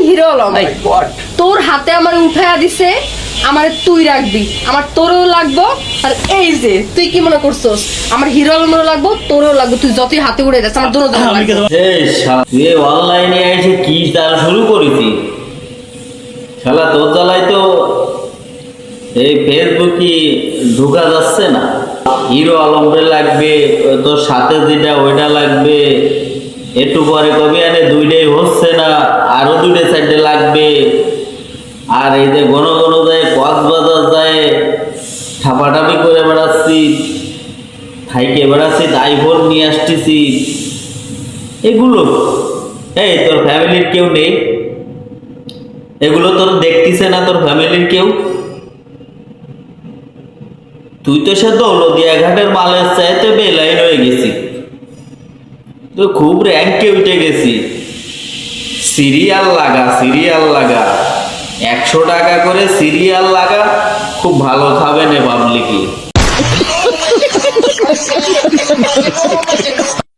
Hero Alam, তোর হাতে আমার উঠায়া দিছে, আমার তুই রাখবি, আমার তোরও লাগবো। আর এই যে তুই কি মনে করছস আমার হিরো আলমেরও লাগবো, তোরও লাগবো, তুই যতই হাতে উড়ে যাস আমার দোনো দোনো লাগবে। তুই অনলাইনে এসে কি চাল শুরু করেছি শালা, তোর জ্বালায় তো এই ফেসবুকে ঢোকা যাচ্ছে না। হিরো আলমরে লাগবে, তোর সাথে যেটা ওইটা লাগবে, একটু পরে কবি আনে দুইটাই হচ্ছে না, আরো দুইটা সাইডে লাগবে। আর এই যে ঘন ঘন যায় কক্সবাজার যায় ঠাপাঠাপি করে বেড়াচ্ছি, থাইকে বেড়াচ্ছি, আইফোন নিয়ে আসতেছি এগুলো। এই তোর ফ্যামিলির কেউ নেই? এগুলো তোর দেখতেছে না তোর ফ্যামিলির কেউ? তুই তো সে দৌলদিয়া ঘাটের মালের চাইতে বেলাইন হয়ে গেছি, তো খুব র্যাঙ্কে উঠে গেছি। সিরিয়াল লাগা, সিরিয়াল লাগা, 100 টাকা করে সিরিয়াল লাগা, খুব ভালো খাবে নে পাবলিকই।